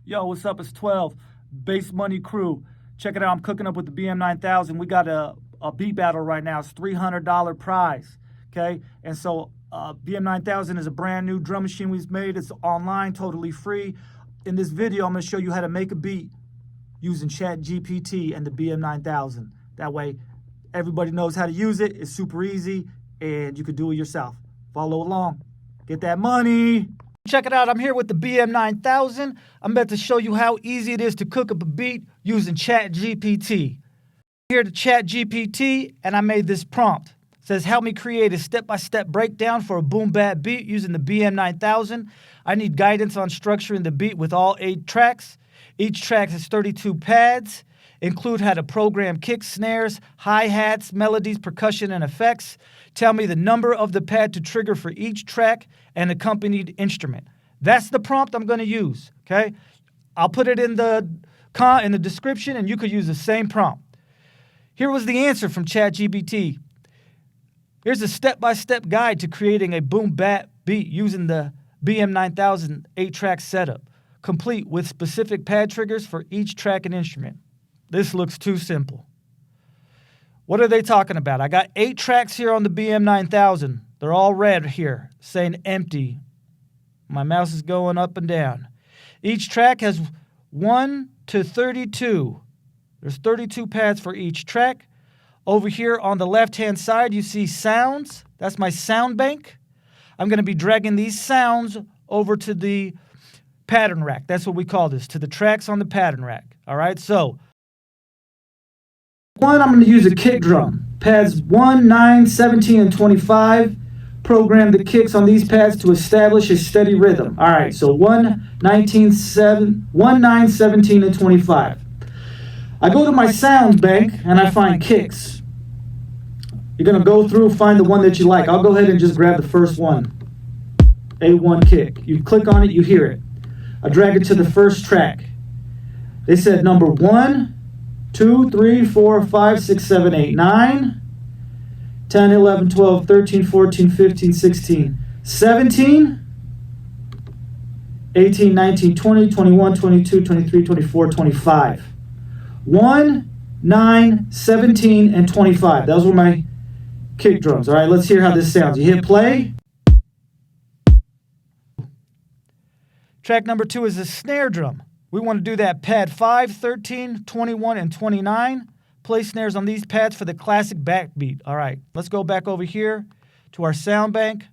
Yo, what's up? It's 12, Bass Money Crew. Check it out. I'm cooking up with the BM9000. We got a beat battle right now. It's $300 prize. Okay, and so BM9000 is a brand new drum machine we've made. It's online, totally free. In this video, I'm going to show you how to make a beat using Chat GPT and the BM9000. That way, everybody knows how to use it. It's super easy, and you can do it yourself. Follow along. Get that money. Check it out. I'm here with the BM9000. I'm about to show you how easy it is to cook up a beat using Chat GPT. Here to Chat GPT, and I made this prompt. It says, help me create a step-by-step breakdown for a boom bap beat using the BM9000. I need guidance on structuring the beat with all 8 tracks. Each track has 32 pads. Include how to program kicks, snares, hi-hats, melodies, percussion, and effects. Tell me the number of the pad to trigger for each track and accompanied instrument. That's the prompt I'm going to use, okay? I'll put it in the description, and you could use the same prompt. Here was the answer from ChatGPT. Here's a step-by-step guide to creating a boom bap beat using the BM9000 8-track setup, complete with specific pad triggers for each track and instrument. This looks too simple. What are they talking about? I got 8 tracks here on the BM9000. They're all red here, saying empty. My mouse is going up and down. Each track has 1 to 32. There's 32 pads for each track. Over here on the left-hand side, you see sounds. That's my sound bank. I'm going to be dragging these sounds over to the pattern rack. That's what we call this, to the tracks on the pattern rack. All right, so one, I'm going to use a kick drum. Pads 1, 9, 17, and 25. Program the kicks on these pads to establish a steady rhythm. All right, so 1, 9, 17, and 25. I go to my sound bank, and I find kicks. You're going to go through and find the one that you like. I'll go ahead and just grab the first one. A1 kick. You click on it, you hear it. I drag it to the first track. They said number 1, 2, 3, 4, 5, 6, 7, 8, 9, 10, 11, 12, 13, 14, 15, 16, 17, 18, 19, 20, 21, 22, 23, 24, 25. 1, 9, 17, and 25. Those were my kick drums. All right, let's hear how this sounds. You hit play. Track number 2 is a snare drum. We want to do that pad 5, 13, 21, and 29. Play snares on these pads for the classic backbeat. All right, let's go back over here to our sound bank.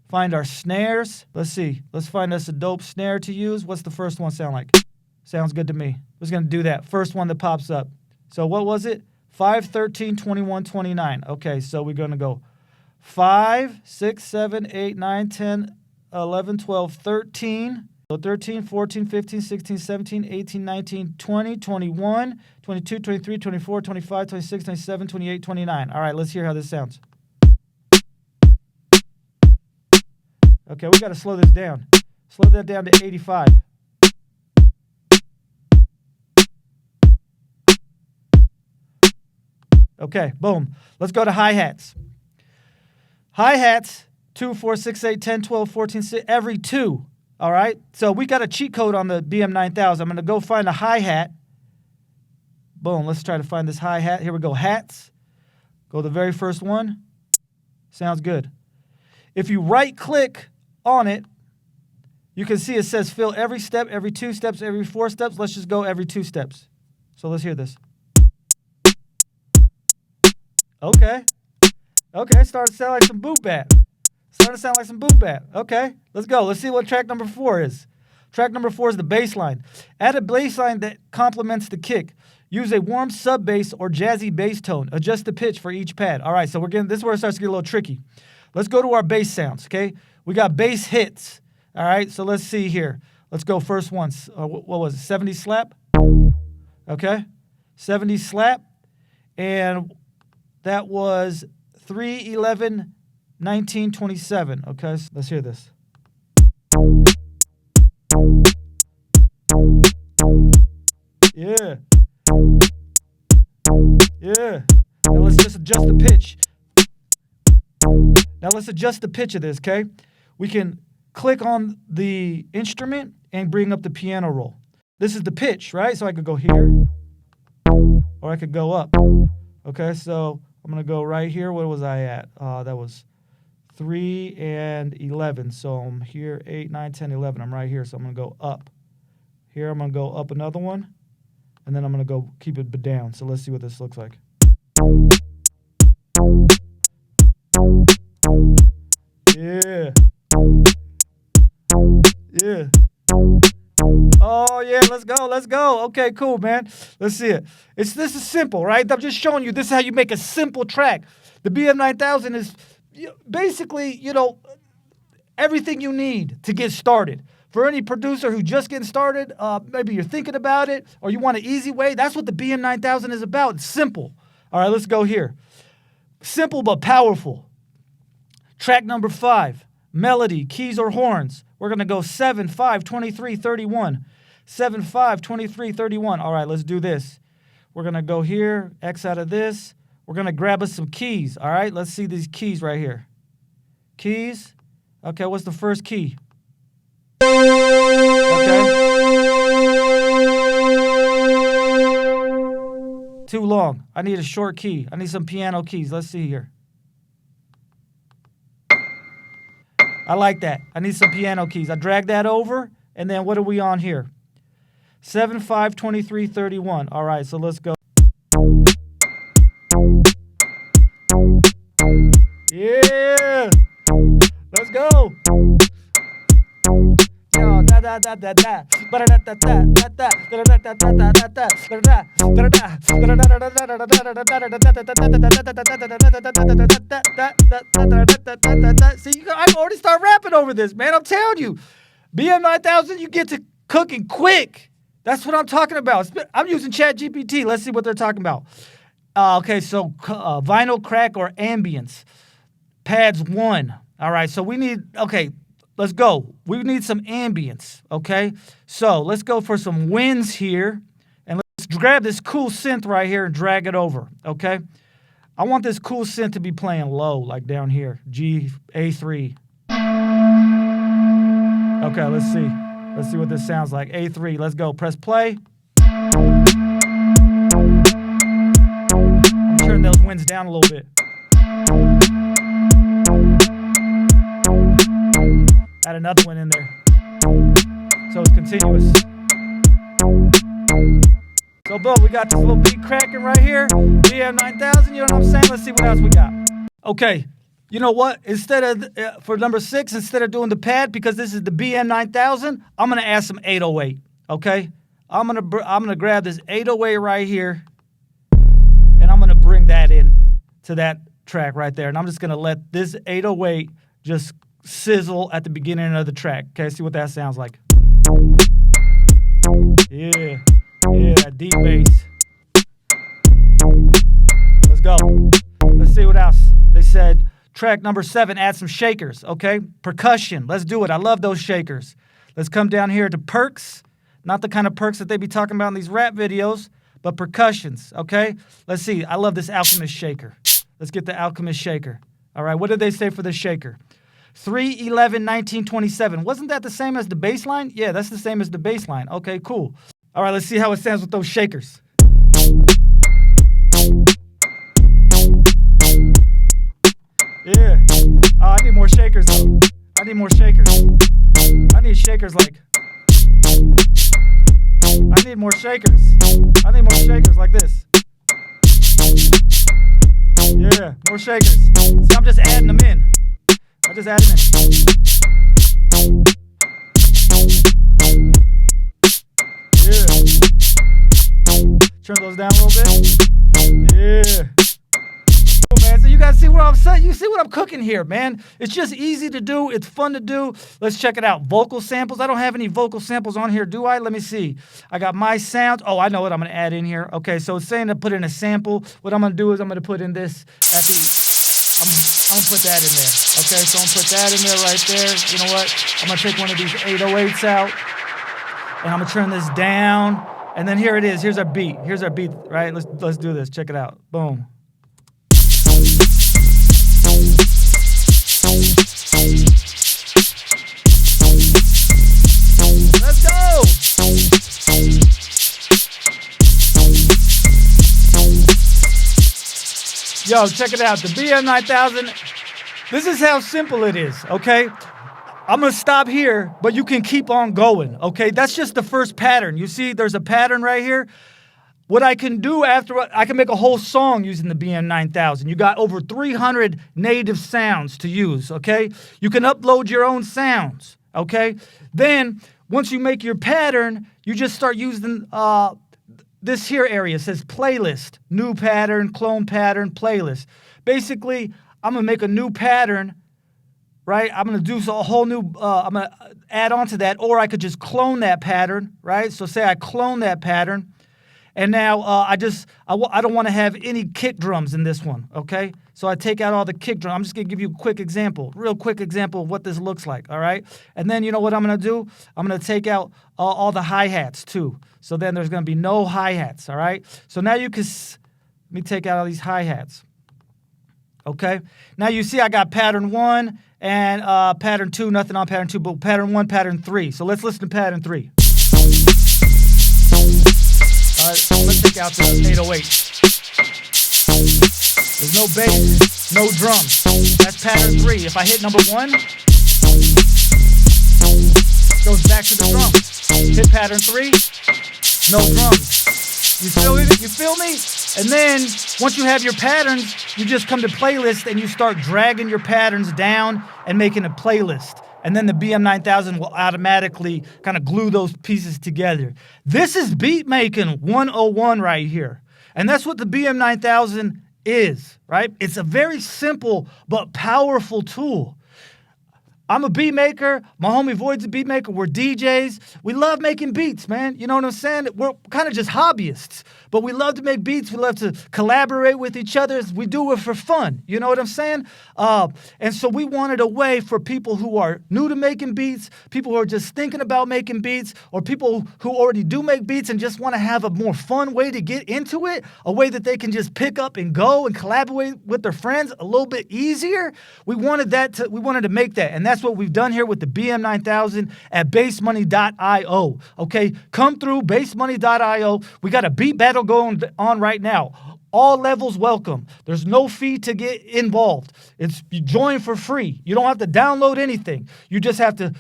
Find our snares. Let's see. Let's find us a dope snare to use. What's the first one sound like? Sounds good to me. I was going to do that. First one that pops up. So what was it? 5, 13, 21, 29. Okay, so we're going to go 5, 6, 7, 8, 9, 10, 11, 12, 13. So 13, 14, 15, 16, 17, 18, 19, 20, 21, 22, 23, 24, 25, 26, 27, 28, 29. All right, let's hear how this sounds. Okay, we got to slow this down. Slow that down to 85. Okay, boom. Let's go to hi-hats. Hi-hats, 2, 4, 6, 8, 10, 12, 14, 6, every 2. All right, so we got a cheat code on the BM9000. I'm going to go find a hi-hat. Boom, let's try to find this hi-hat. Here we go, hats. Go to the very first one. Sounds good. If you right-click on it, you can see it says fill every step, every 2 steps, every 4 steps. Let's just go every 2 steps. So let's hear this. Okay. Okay, starting to sound like some boom bap. Starting to sound like some boom bap. Okay, let's go. Let's see what track number 4 is. Track number 4 is the bass line. Add a bass line that complements the kick. Use a warm sub bass or jazzy bass tone. Adjust the pitch for each pad. All right, so this is where it starts to get a little tricky. Let's go to our bass sounds, okay? We got bass hits. All right, so let's see here. Let's go first one. What was it? 70 slap? Okay, 70 slap. And that was 3, 11, 19, 27. Okay, so let's hear this. Yeah. Yeah. Now let's just adjust the pitch. Now let's adjust the pitch of this, okay? We can click on the instrument and bring up the piano roll. this is the pitch, right? So I could go here, or I could go up. Okay, so I'm going to go right here. What was I at? That was 3 and 11. So I'm here, 8, 9, 10, 11. I'm right here, so I'm going to go up. Here, I'm going to go up another one, and then I'm going to go keep it down. So let's see what this looks like. Yeah. Yeah. Oh, yeah, let's go, let's go. Okay, cool, man. Let's see it. This is simple, right? I'm just showing you this is how you make a simple track. The BM9000 is basically, you know, everything you need to get started. For any producer who's just getting started, maybe you're thinking about it, or you want an easy way, that's what the BM9000 is about. It's simple. All right, let's go here. Simple but powerful. Track number 5, melody, keys or horns. We're going to go 7, 5, 23, 31. 7, 5, 23, 31. All right, let's do this. We're going to go here, X out of this. We're going to grab us some keys. All right, let's see these keys right here. Keys. Okay, what's the first key? Okay. Too long. I need a short key. I need some piano keys. Let's see here. I like that. I need some piano keys. I drag that over, and then what are we on here? 7, 5, 23, 31. All right, so let's go. Yeah! Let's go! See, I can already start rapping over this, man. I'm telling you. BM9000, you get to cooking quick. That's what I'm talking about. I'm using Chat GPT. Let's see what they're talking about. Okay, so vinyl crack or ambience. Pads 1. All right, so we need, okay, let's go. We need some ambience, okay? So let's go for some winds here. And let's grab this cool synth right here and drag it over, okay? I want this cool synth to be playing low, like down here, G, A3. Okay, let's see. Let's see what this sounds like. A3, let's go. Press play. I'm gonna turn those winds down a little bit. Add another one in there. So it's continuous. So boom, we got this little beat cracking right here. BM9000, you know what I'm saying? Let's see what else we got. Okay, you know what? Instead of, for number 6, instead of doing the pad, because this is the BM9000, I'm gonna add some 808, okay? I'm gonna grab this 808 right here, and I'm gonna bring that in to that track right there. And I'm just gonna let this 808 just sizzle at the beginning of the track. Okay, see what that sounds like. Yeah, that deep bass. Let's go. Let's see what else. They said track number 7, add some shakers. Okay, percussion. Let's do it. I love those shakers. Let's come down here to perks. Not the kind of perks that they be talking about in these rap videos, but percussions. Okay, let's see. I love this Alchemist shaker. Let's get the Alchemist shaker. All right, what did they say for the shaker? 3/11/1927. Wasn't that the same as the bass line? Yeah, that's the same as the bass line. Okay, cool. All right, let's see how it sounds with those shakers. Yeah. Oh, I need more shakers though. I need more shakers. I need shakers like. I need more shakers. I need more shakers like this. Yeah, more shakers. See, I'm just adding them in. I just added in. Yeah. Turn those down a little bit. Yeah. Cool, man. So you guys see what I'm saying? You see what I'm cooking here, man. It's just easy to do. It's fun to do. Let's check it out. Vocal samples. I don't have any vocal samples on here, do I? Let me see. I got my sounds. Oh, I know what I'm going to add in here. Okay, so it's saying to put in a sample. What I'm going to do is I'm going to put in this at the... I'm going to put that in there. Okay, so I'm going to put that in there right there. You know what? I'm going to take one of these 808s out, and I'm going to turn this down. And then here it is. Here's our beat. Here's our beat, right? Let's do this. Check it out. Boom. Let's go! Yo, check it out. The BM9000, this is how simple it is, okay? I'm going to stop here, but you can keep on going, okay? That's just the first pattern. You see there's a pattern right here? What I can do after, I can make a whole song using the BM9000. You got over 300 native sounds to use, okay? You can upload your own sounds, okay? Then, once you make your pattern, you just start using this here area. It says playlist, new pattern, clone pattern, playlist. Basically, I'm going to make a new pattern, right? I'm going to do a whole new, I'm going to add on to that, or I could just clone that pattern, right? So say I clone that pattern. And now I don't want to have any kick drums in this one, okay? So I take out all the kick drums. I'm just going to give you a quick example, real quick example of what this looks like, all right? And then you know what I'm going to do? I'm going to take out all the hi-hats too. So then there's going to be no hi-hats, all right? So now you can, let me take out all these hi-hats, okay? Now you see I got pattern 1 and pattern 2, nothing on pattern 2, but pattern 1, pattern 3. So let's listen to pattern 3. Let's take out the 808. There's no bass, no drums. That's pattern 3. If I hit number 1, it goes back to the drums. Hit pattern 3, no drums. You feel it? You feel me? And then once you have your patterns, you just come to playlist and you start dragging your patterns down and making a playlist. And then the BM9000 will automatically kind of glue those pieces together. This is beat making 101 right here. And that's what the BM9000 is, right? It's a very simple but powerful tool. I'm a beat maker. My homie Void's a beat maker. We're DJs. We love making beats, man. You know what I'm saying? We're kind of just hobbyists, but we love to make beats. We love to collaborate with each other. We do it for fun. You know what I'm saying? And so we wanted a way for people who are new to making beats, people who are just thinking about making beats, or people who already do make beats and just want to have a more fun way to get into it, a way that they can just pick up and go and collaborate with their friends a little bit easier. We wanted to make that, and that's what we've done here with the BM9000 at basemoney.io. Okay, come through basemoney.io. We got a beat battle going on right now. All levels welcome. There's no fee to get involved. You join for free. You don't have to download anything. You just have to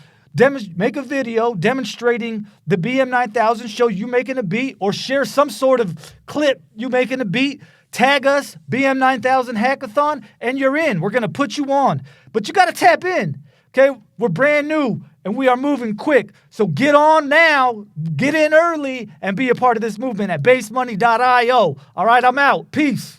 make a video demonstrating the BM9000, show you making a beat, or share some sort of clip you making a beat. Tag us, BM9000 Hackathon, and you're in. We're going to put you on. But you got to tap in. Okay, we're brand new and we are moving quick. So get on now, get in early, and be a part of this movement at basemoney.io. All right, I'm out. Peace.